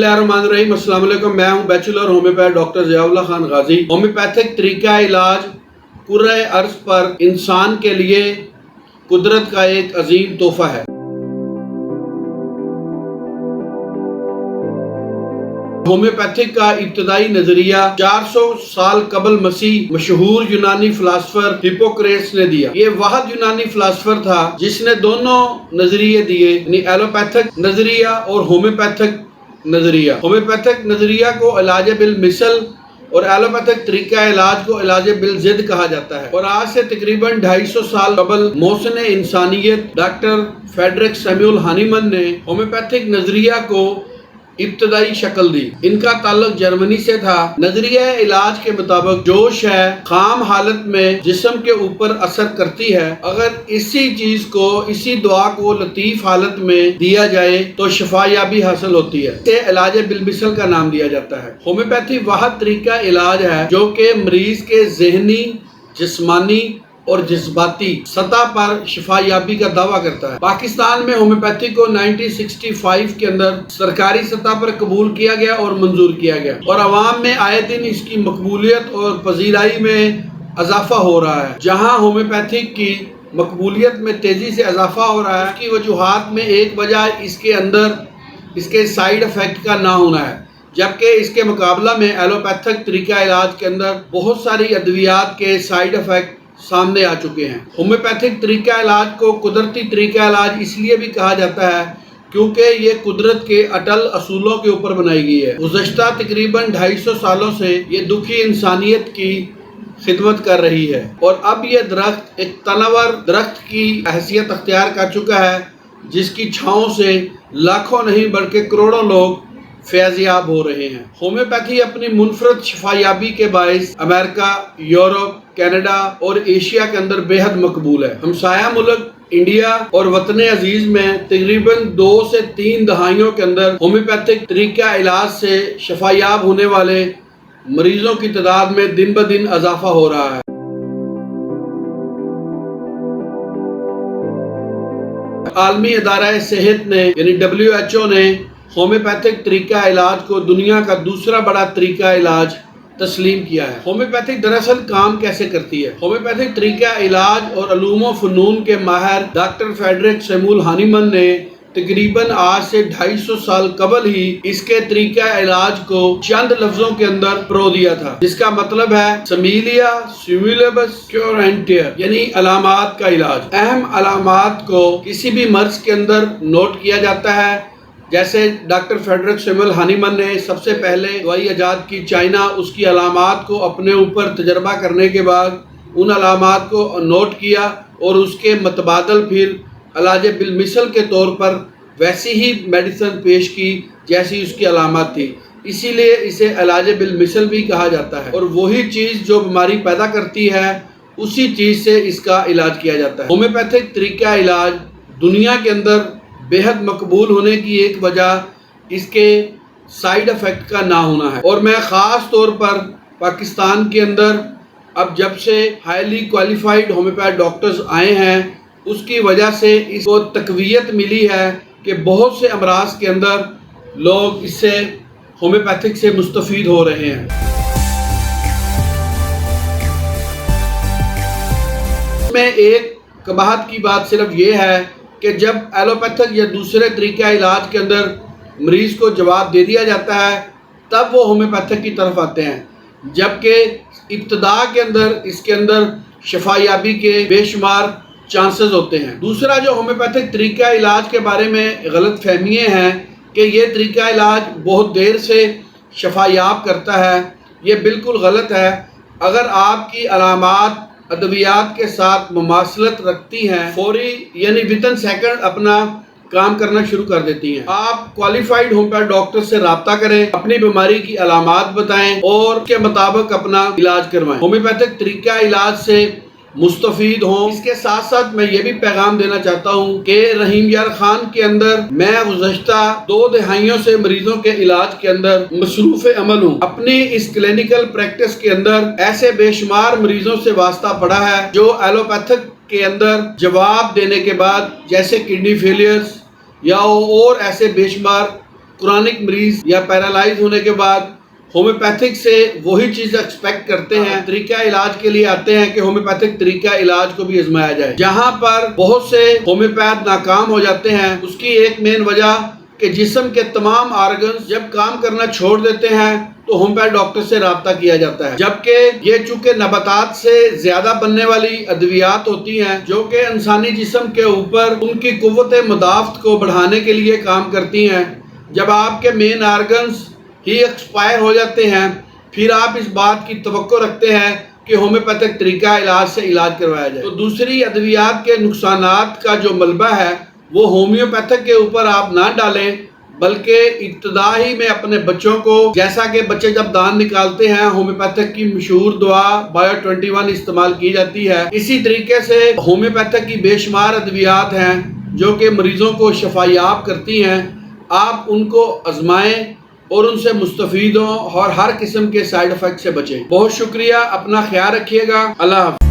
बिस्मिल्लाहिर्रहमानिर्रहीम। अस्सलाम वालेकुम। मैं हूं bachelor homeopath doctor Ziaullah Khan गाजी। होम्योपैथिक तरीका इलाज कुर्रे अर्ज पर इंसान के लिए कुदरत का एक अजीम तोहफा है। होम्योपैथिक का इब्तदाई नजरिया 400 साल कबल मसीह मशहूर यूनानी फिलासफर हिप्पोक्रेट्स ने दिया। ये वाहिद यूनानी फिलासफर था जिसने दोनों नजरिए दिए, यानी एलोपैथिक नजरिया और होम्योपैथिक नजरिया। होम्योपैथिक नजरिया को इलाज बिल मिसल और एलोपैथिक तरीका इलाज को इलाज बिल जिद कहा जाता है। और आज से तकरीबन 250 साल कबल मोहसिन इंसानियत डॉक्टर फ्रेडरिक सैमुअल हानीमन ने होम्योपैथिक नजरिया को इब्तदाई शक्ल दी। इनका ताल्लुक जर्मनी से था। नजरिया इलाज के मुताबिक जोश है खाम हालत में जिस्म के ऊपर असर करती है। अगर इसी चीज को, इसी दुआ को लतीफ हालत में दिया जाए तो शफायाबी हासिल होती है। इसे इलाज बिलमिसल का नाम दिया जाता है। होम्योपैथी वाहिद तरीका इलाज है जो कि मरीज के जहनी, जिस्मानी और जज्बाती सतह पर शिफायाबी का दावा करता है। पाकिस्तान में होम्योपैथी को 1965 के अंदर सरकारी सतह पर कबूल किया गया और मंजूर किया गया और अवाम में आए दिन इसकी मकबूलियत और पजीराई में इजाफा हो रहा है। जहां होम्योपैथिक की मकबूलियत में तेजी से इजाफा हो रहा है, उसकी वजूहात में एक वजह इसके अंदर इसके साइड इफेक्ट का ना होना है, जबकि इसके मुकाबला में एलोपैथिक तरीका इलाज के अंदर बहुत सारी अद्वियात के साइड इफेक्ट सामने आ चुके हैं। होम्योपैथिक तरीका इलाज को कुदरती तरीका इलाज इसलिए भी कहा जाता है क्योंकि ये कुदरत के अटल असूलों के ऊपर बनाई गई है। गुज़श्ता तकरीबन 250 सालों से ये दुखी इंसानियत की खिदमत कर रही है और अब ये दरख्त एक तनावर दरख्त की हैसियत अख्तियार कर चुका है, जिसकी छाँव से लाखों नहीं बल्कि करोड़ों लोग फैज़याब हो रहे हैं। होम्योपैथी अपनी मुनफरद शफायाबी के बायस अमेरिका, यूरोप, कनाडा और एशिया के अंदर बेहद मकबूल है। हमसाया मुल्क इंडिया और वतन अजीज में तकरीबन 2 से 3 दहाइयों के अंदर होम्योपैथिक तरीका इलाज से शफायाब होने वाले मरीजों की तादाद में दिन ब दिन इजाफा हो रहा है। आलमी अदारा सेहत ने यानी WHO ने होम्योपैथिक तरीका इलाज को दुनिया का दूसरा बड़ा तरीका इलाज तस्लीम किया है। होम्योपैथिक दरअसल काम कैसे करती है? होम्योपैथिक तरीका इलाज और अलूम फ़नून के माहिर डॉक्टर फ्रेडरिक सैमुअल हानीमन ने तकरीबन आज से 250 साल कबल ही इसके तरीका इलाज को चंद लफ्जों के अंदर परो दिया था, जिसका मतलब है समीलिया सिमुलेबस क्योरेंटियर, यानी अलामात का इलाज। अहम अलामात को किसी भी मर्ज के अंदर नोट किया जाता है। जैसे डॉक्टर फ्रेडरिक सैमुअल हानीमन ने सबसे पहले दवाई ईजाद की चाइना, उसकी अलामात को अपने ऊपर तजर्बा करने के बाद उन अलामात को नोट किया और उसके मतबादल फिर इलाज बिलमिसल के तौर पर वैसी ही मेडिसिन पेश की जैसी उसकी अलामत थी। इसीलिए इसे इलाज बिलमिसल भी कहा जाता है और वही चीज़ जो बीमारी पैदा करती है उसी चीज़ से इसका इलाज किया जाता है। होम्योपैथिक तरीका इलाज दुनिया के अंदर बेहद मकबूल होने की एक वजह इसके साइड इफ़ेक्ट का ना होना है। और मैं ख़ास तौर पर पाकिस्तान के अंदर अब जब से हाईली क्वालिफाइड होम्योपैथ डॉक्टर्स आए हैं उसकी वजह से इसको तकवीयत मिली है कि बहुत से अमराज के अंदर लोग इससे होम्योपैथिक से मुस्तफ़ीद हो रहे हैं। में एक कबाहत की बात सिर्फ ये है कि जब एलोपैथिक या दूसरे तरीका इलाज के अंदर मरीज को जवाब दे दिया जाता है तब वो होम्योपैथिक की तरफ आते हैं, जबकि इब्तदा के अंदर इसके अंदर शफायाबी के बेशुमार चांसेस होते हैं। दूसरा जो होम्योपैथिक तरीका इलाज के बारे में गलत फहमियाँ हैं कि ये तरीका इलाज बहुत देर से शफायाब करता है, ये बिल्कुल गलत है। अगर आपकी अलामात अद्वियात के साथ मुमासलत रखती हैं, फौरी यानी विदिन सेकंड अपना काम करना शुरू कर देती हैं, आप क्वालिफाइड होम्योपैथ डॉक्टर से राब्ता करें, अपनी बीमारी की अलामात बताएं और उसके मुताबिक अपना इलाज करवाएं। होम्योपैथिक तरीका इलाज से मुस्तफ़ीद हों। इसके साथ साथ मैं ये भी पैगाम देना चाहता हूँ कि रहीम यार खान के अंदर मैं गुज़श्ता 2 दहाइयों से मरीजों के इलाज के अंदर मसरूफ़ अमल हूँ। अपनी इस क्लिनिकल प्रैक्टिस के अंदर ऐसे बेशुमार मरीजों से वास्ता पड़ा है जो एलोपैथिक के अंदर जवाब देने के बाद जैसे किडनी फेलियर्स या और ऐसे बेशुमार کرونک مریض یا پیرالائز ہونے کے بعد ہومیوپیتھک سے وہی چیز ایکسپیکٹ کرتے ہیں، طریقہ علاج کے لیے آتے ہیں کہ ہومیوپیتھک طریقہ علاج کو بھی آزمایا جائے. جہاں پر بہت سے ہومیوپیتھ ناکام ہو جاتے ہیں، اس کی ایک مین وجہ کہ جسم کے تمام آرگنز جب کام کرنا چھوڑ دیتے ہیں تو ہومیوپیتھ ڈاکٹر سے رابطہ کیا جاتا ہے. جبکہ یہ چونکہ نباتات سے زیادہ بننے والی ادویات ہوتی ہیں جو کہ انسانی جسم کے اوپر ان کی قوت مدافعت کو بڑھانے کے لیے کام کرتی ہیں. جب آپ کے مین آرگنز ہی ایکسپائر ہو جاتے ہیں، پھر آپ اس بات کی توقع رکھتے ہیں کہ ہومیوپیتھک طریقہ علاج سے علاج کروایا جائے. تو دوسری ادویات کے نقصانات کا جو ملبہ ہے وہ ہومیوپیتھک کے اوپر آپ نہ ڈالیں، بلکہ ابتدا ہی میں اپنے بچوں کو، جیسا کہ بچے جب دانت نکالتے ہیں ہومیوپیتھک کی مشہور دعا بایو 21 استعمال کی جاتی ہے. اسی طریقے سے ہومیوپیتھک کی بے شمار ادویات ہیں جو کہ مریضوں کو شفایاب کرتی ہیں. آپ ان کو آزمائیں اور ان سے مستفید ہوں اور ہر قسم کے سائیڈ ایفیکٹ سے بچیں. بہت شکریہ، اپنا خیال رکھیے گا. اللہ حافظ.